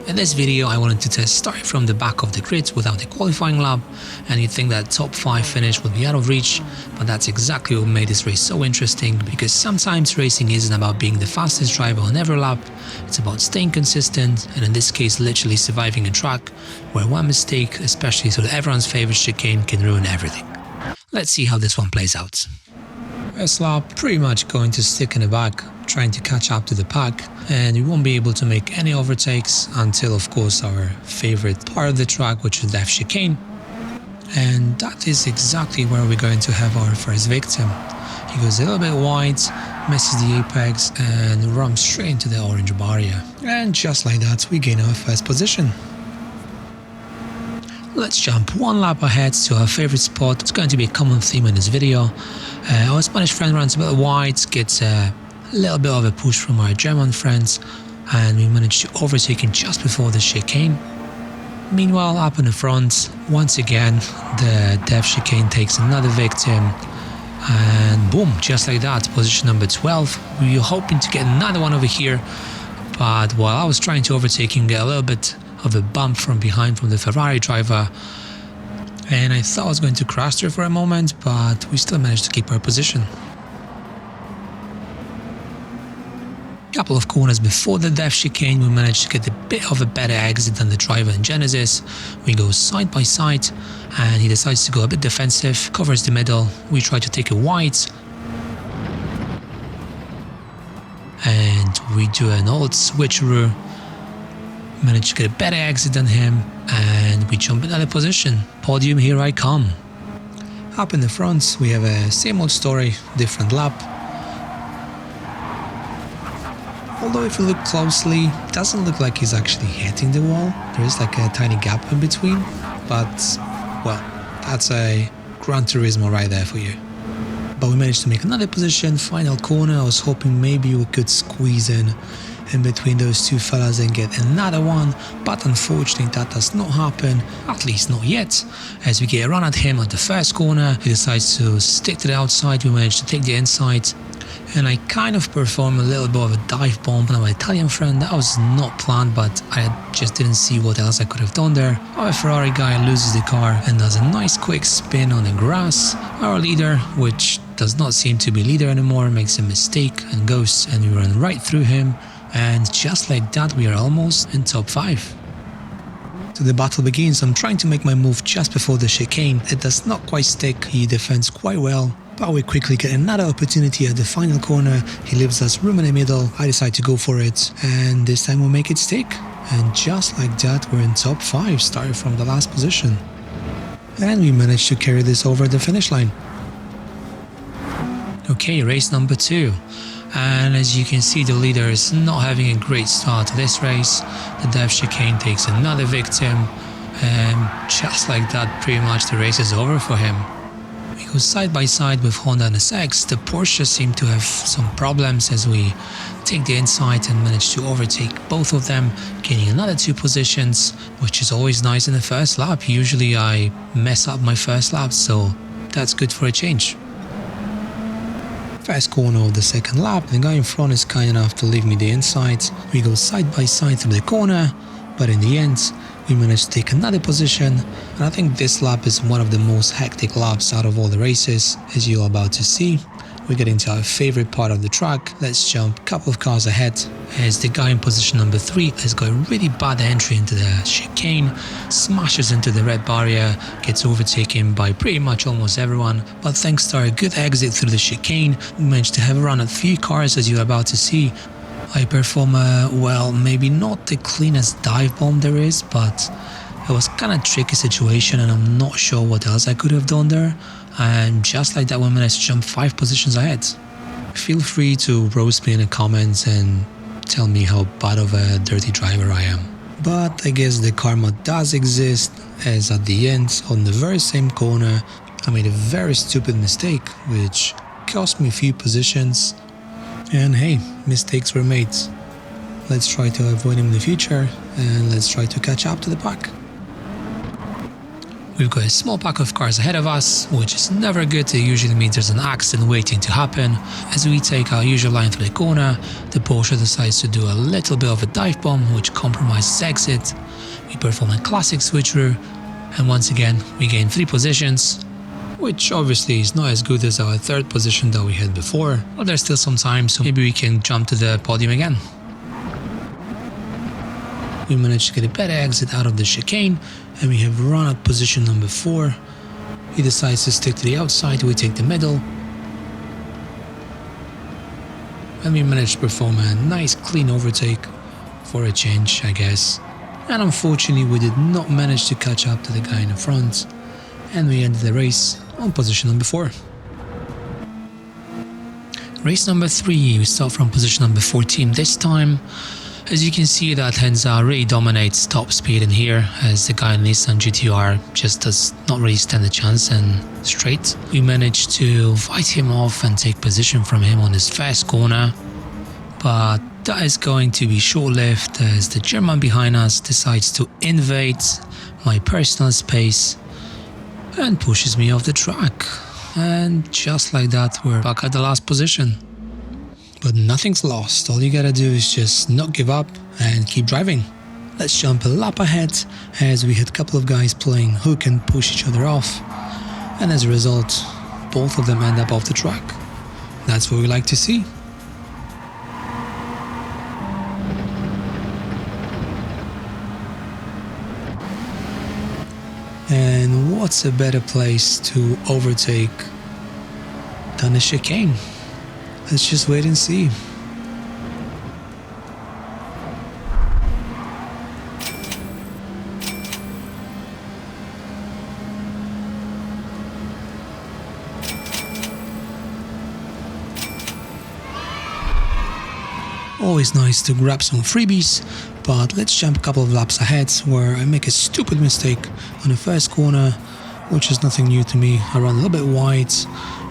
In this video I wanted to test starting from the back of the grid without a qualifying lap, and you'd think that top 5 finish would be out of reach, but that's exactly what made this race so interesting, because sometimes racing isn't about being the fastest driver on every lap, it's about staying consistent, and in this case literally surviving a track where one mistake, especially sort of everyone's favorite chicane, can ruin everything. Let's see how this one plays out. First lap, pretty much going to stick in the back, trying to catch up to the pack, and we won't be able to make any overtakes until of course our favorite part of the track, which is left chicane, and that is exactly where we're going to have our first victim. He goes a little bit wide, misses the apex and runs straight into the orange barrier, and just like that we gain our first position. Let's jump one lap ahead to our favorite spot. It's going to be a common theme in this video. Our Spanish friend runs a bit wide, gets a little bit of a push from our German friends, and we managed to overtake him just before the chicane. Meanwhile, up in the front, once again the death chicane takes another victim, and boom, just like that, position number 12. We were hoping to get another one over here, but while I was trying to overtake him, get a little bit of a bump from behind from the Ferrari driver, and I thought I was going to crash there for a moment, but we still managed to keep our position. Couple of corners before the death chicane, we managed to get a bit of a better exit than the driver in Genesis. We go side by side, and he decides to go a bit defensive, covers the middle. We try to take it wide, and we do an old switcheroo, manage to get a better exit than him, and we jump another position. Podium, here I come. Up in the front we have a same old story, different lap. Although if you look closely, it doesn't look like he's actually hitting the wall. There is like a tiny gap in between, but well, that's a Gran Turismo right there for you. But we managed to make another position, final corner. I was hoping maybe we could squeeze in between those two fellas and get another one, but unfortunately that does not happen, at least not yet. As we get a run at him at the first corner, he decides to stick to the outside. We managed to take the inside, and I kind of performed a little bit of a dive bomb on my Italian friend. That was not planned, but I just didn't see what else I could have done there. Our Ferrari guy loses the car and does a nice quick spin on the grass. Our leader, which does not seem to be leader anymore, makes a mistake and goes, and we run right through him. And just like that, we are almost in top 5. So the battle begins. I'm trying to make my move just before the chicane. It does not quite stick. He defends quite well, but we quickly get another opportunity at the final corner. He leaves us room in the middle. I decide to go for it, and this time we'll make it stick. And just like that, we're in top 5, starting from the last position. And we managed to carry this over the finish line. Okay, race number 2. And as you can see, the leader is not having a great start to this race. The death chicane takes another victim, and just like that, pretty much the race is over for him. We go side by side with Honda and SX. The Porsche seem to have some problems as we take the inside and manage to overtake both of them, gaining another 2 positions, which is always nice in the first lap. Usually I mess up my first lap, so that's good for a change. First corner of the second lap, the guy in front is kind enough to leave me the inside. We go side by side through the corner, but in the end we managed to take another position, and I think this lap is one of the most hectic laps out of all the races, as you're about to see. We get into our favorite part of the track. Let's jump a couple of cars ahead, as the guy in position number 3 has got a really bad entry into the chicane, smashes into the red barrier, gets overtaken by pretty much almost everyone, but thanks to our good exit through the chicane, we managed to have a run at 3 cars, as you're about to see. I perform a, well, maybe not the cleanest dive bomb there is, but it was kind of tricky situation, and I'm not sure what else I could have done there. And just like that, we managed to jump 5 positions ahead. Feel free to roast me in the comments and tell me how bad of a dirty driver I am. But I guess the karma does exist, as at the end, on the very same corner, I made a very stupid mistake, which cost me a few positions. And hey, mistakes were made. Let's try to avoid them in the future, and let's try to catch up to the pack. We've got a small pack of cars ahead of us, which is never good. It usually means there's an accident waiting to happen. As we take our usual line through the corner, the Porsche decides to do a little bit of a dive bomb, which compromises exit. We perform a classic switcheroo, and once again we gain 3 positions, which obviously is not as good as our 3rd position that we had before, but there's still some time, so maybe we can jump to the podium again. We managed to get a better exit out of the chicane, and we have run at position number 4. He decides to stick to the outside, we take the middle, and we managed to perform a nice clean overtake for a change, I guess. And unfortunately we did not manage to catch up to the guy in the front, and we ended the race on position number 4. Race number 3, we start from position number 14 this time. As you can see, that Henza really dominates top speed in here, as the guy in Nissan GT-R just does not really stand a chance and straight. We managed to fight him off and take position from him on his first corner, but that is going to be short-lived as the German behind us decides to invade my personal space and pushes me off the track. And just like that, we're back at the last position. But nothing's lost. All you gotta do is just not give up and keep driving. Let's jump a lap ahead, as we had a couple of guys playing hook and push each other off, and as a result both of them end up off the track. That's what we like to see. And what's a better place to overtake than a chicane? Let's just wait and see. Always nice to grab some freebies, but let's jump a couple of laps ahead where I make a stupid mistake on the first corner, which is nothing new to me. I run a little bit wide,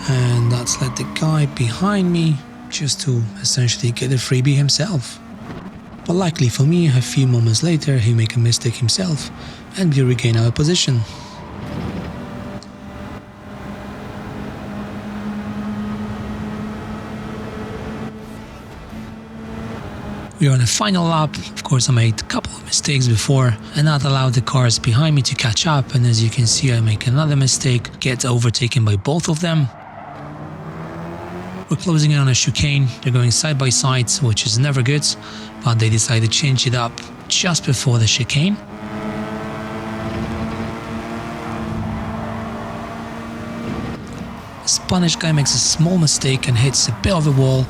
and that's led the guy behind me just to essentially get a freebie himself. But luckily for me, a few moments later he make a mistake himself and we regain our position. We are on the final lap. Of course I made a couple of mistakes before and that allowed the cars behind me to catch up, and as you can see I make another mistake, get overtaken by both of them. We're closing in on a chicane, they're going side by side, which is never good, but they decided to change it up just before the chicane. The Spanish guy makes a small mistake and hits a bit of a wall,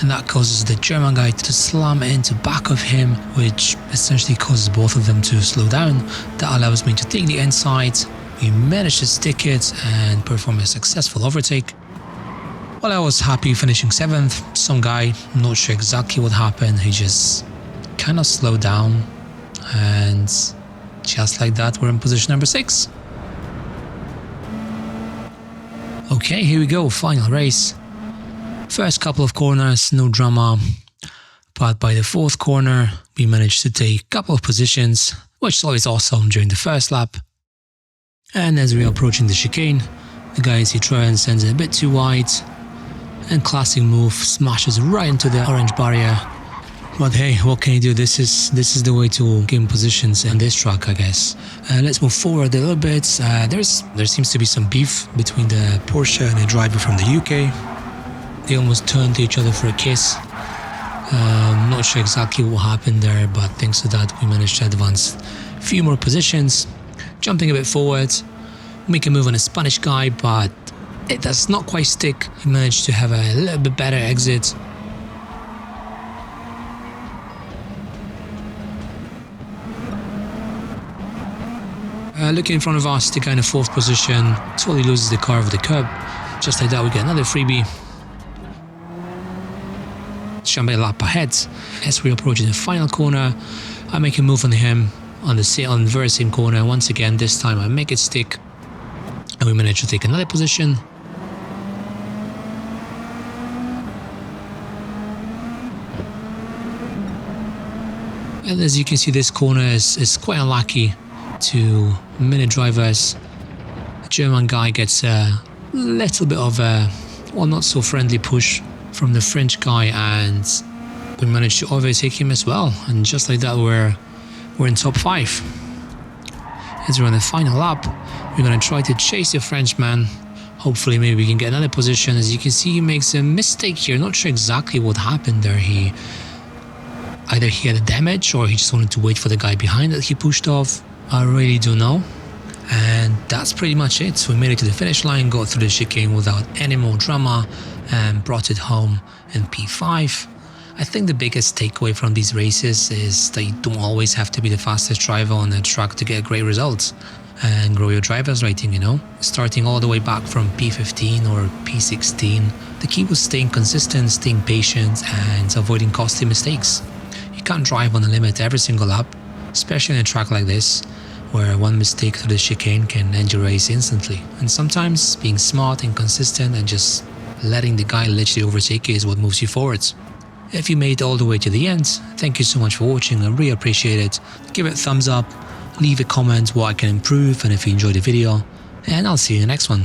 and that causes the German guy to slam into back of him, which essentially causes both of them to slow down. That allows me to take the inside. We managed to stick it and perform a successful overtake. Well, I was happy finishing 7th. Some guy, not sure exactly what happened, he just kind of slowed down, and just like that we're in position number 6. Okay, here we go, final race. First couple of corners, no drama, but by the 4th corner we managed to take a couple of positions, which is always awesome during the first lap. And as we are approaching the chicane, the guy in Citroën sends it a bit too wide, and classic move, smashes right into the orange barrier. But hey, what can you do? This is the way to gain positions in this track, I guess. Let's move forward a little bit. There seems to be some beef between the Porsche and the driver from the UK. They almost turned to each other for a kiss. Not sure exactly what happened there, but thanks to that we managed to advance a few more positions. Jumping a bit forward, make a move on a Spanish guy, but it does not quite stick. He managed to have a little bit better exit. Looking in front of us, the guy in the 4th position totally loses the car over the curb. Just like that, we get another freebie. Jump a lap ahead. As we approach the final corner, I make a move on him on the very same corner. Once again, this time I make it stick, and we manage to take another position. And as you can see, this corner is quite unlucky to many drivers, German guy gets a little bit of a, well, not so friendly push from the French guy, and we managed to overtake him as well. And just like that, we're in top 5. As we're on the final lap, we're going to try to chase the Frenchman. Hopefully maybe we can get another position. As you can see, he makes a mistake here. Not sure exactly what happened there. Either he had a damage or he just wanted to wait for the guy behind that he pushed off. I really don't know. And that's pretty much it. We made it to the finish line, got through the chicane without any more drama, and brought it home in P5. I think the biggest takeaway from these races is that you don't always have to be the fastest driver on a track to get great results and grow your driver's rating, you know. Starting all the way back from P15 or P16, the key was staying consistent, staying patient, and avoiding costly mistakes. You can't drive on the limit every single lap, especially on a track like this, where one mistake through the chicane can end your race instantly. And sometimes being smart and consistent and just letting the guy literally overtake you is what moves you forwards. If you made it all the way to the end, thank you so much for watching. I really appreciate it. Give it a thumbs up, leave a comment what I can improve and if you enjoyed the video, and I'll see you in the next one.